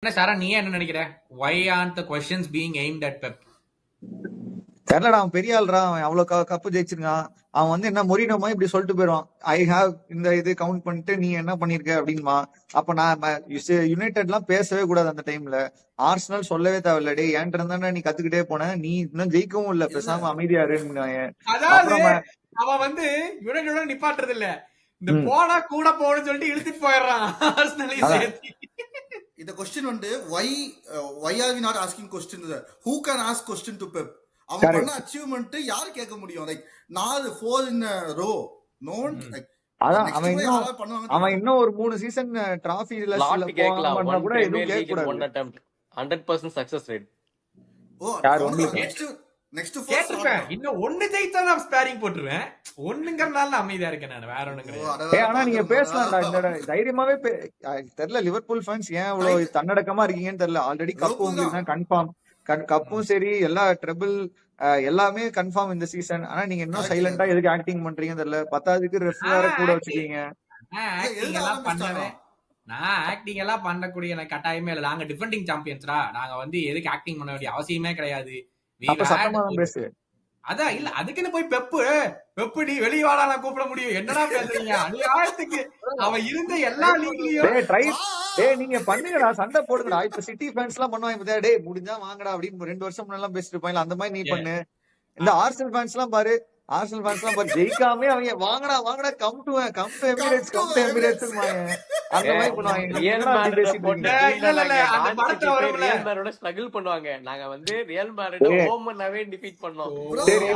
என்ன சாரா நீ என்ன நினைக்கிற? why aren't the questions being aimed at Pep? தெரியலடா, அவன் பெரிய ஆள்றா, அவன் அவ்வளவு கப்பு ஜெயிச்சிருக்கான். அவன் வந்து என்ன மொரினோமா இப்படி சொல்லிட்டு போயிடுவான், ஐ ஹாவ் இந்த இது கவுண்ட் பண்ணிட்டு நீ என்ன பண்ணிருக்க அப்படின்மா. அப்ப நான் யுனைடெட் எல்லாம் பேசவே கூடாது அந்த டைம்ல. ஆர்சனல் சொல்லவே தேவையில்ல, டே ஏன்ட்டு இருந்தா நீ கத்துக்கிட்டே போன, நீ இன்னும் ஜெயிக்கவும் இல்ல, பேசாம அமைதியா இருன்னு. அதாவது அப்புறமா அவன் வந்து யுனைடோட நிப்பாட்டுறது இல்ல, இந்த போனா கூட போகணும்னு சொல்லிட்டு இழுத்துட்டு போயிடுறான் ஆர்சனலையும் சேர்த்து. இந்த கொஸ்டின் வந்து why are we not asking question to who can ask question to Pep? அவன் பண்ண அச்சீவ்மெண்ட் யாரு கேட்க முடியும்? Like 4 in a row no one like அதான் next அவன் போய் இன்னும் யாராவது பண்ணுவாங்க. அவன் இன்னும் ஒரு 3 சீசன் டிராஃபி லாட் கேட்கலாம். பண்ணா ஒன் கூட பிரீமியர் எதுவும் கேட்க லீக் கூடாது. One attempt 100% success rate. ஓ யார் அவனுக்கு உங்களுக்கு? நெக்ஸ்ட் கேட்டிருப்பேன், இன்னும் ஒண்ணு ஜெயிச்சா நான் ஸ்பேரிங் போட்டுருவேன், ஒண்ணுங்கறனால அமைதியா இருக்கேன் நான், வேற ஒண்ணும் கிடையாது. ஆனா நீங்க பேசலாம்டா இந்த தைரியமாவே தெரியல. லிவர்பூல் ஃபேன்ஸ் ஏன் இவ்வளவு தன்னடக்கமா இருக்கீங்கன்னு தெரியல. ஆல்ரெடி கப்பு உங்களுக்கு தான் கன்ஃபார்ம், கப்பும் சரி எல்லா ட்ரிபிள் எல்லாமே கன்ஃபார்ம் இந்த சீசன். ஆனா நீங்க இன்னும் சைலண்டா எதுக்கு ஆக்டிங் பண்றீங்கன்னு தெரியல. பத்தாவதுக்கு ரெஃப் வேற கூட வச்சுக்கீங்க. நான் ஆக்டிங் எல்லாம் பண்ணக்கூடிய எனக்கு கட்டாயமே இல்ல. நாங்க டிஃபெண்டிங் சாம்பியன்ஸ்ரா, நாங்க வந்து எதுக்கு ஆக்டிங் பண்ண வேண்டிய அவசியமே கிடையாது. அப்ப சத்தமா தான் பேசு. அதான் இல்ல, அதுக்குன்னு போய் பெப்புடி வெளிய வாடா நான் கூப்பிட முடியும், என்னடா பேசுறீங்க அநியாயத்துக்கு. அவன் இருந்த எல்லா லீக்லயும் நீங்க பண்ணுங்கடா, சண்டை போடுங்கடா. இப்ப சிட்டி ஃபேன்ஸ் எல்லாம் பண்ணுவாங்க, டே முடிஞ்சா வாங்கடா அப்படின்னு 2 வருஷம் முன்னாடி பேசிட்டு இருப்பாங்க. அந்த மாதிரி நீ பண்ணு. இந்த ஆர்சனல் ஃபேன்ஸ் எல்லாம் பாரு, ஜெயிக்காம அவங்க வாங்கடா கம் டு எமிரேட்ஸ் அந்த மாதிரி பண்ணுவாங்க. ரியல் மேட்ரோட ஸ்ட்ரகிள் பண்ணுவாங்க. நாங்க வந்து ரியல் மேட்ரோட ஹோம் அண்ட் அவே டிஃபீட் பண்ணோம். சரி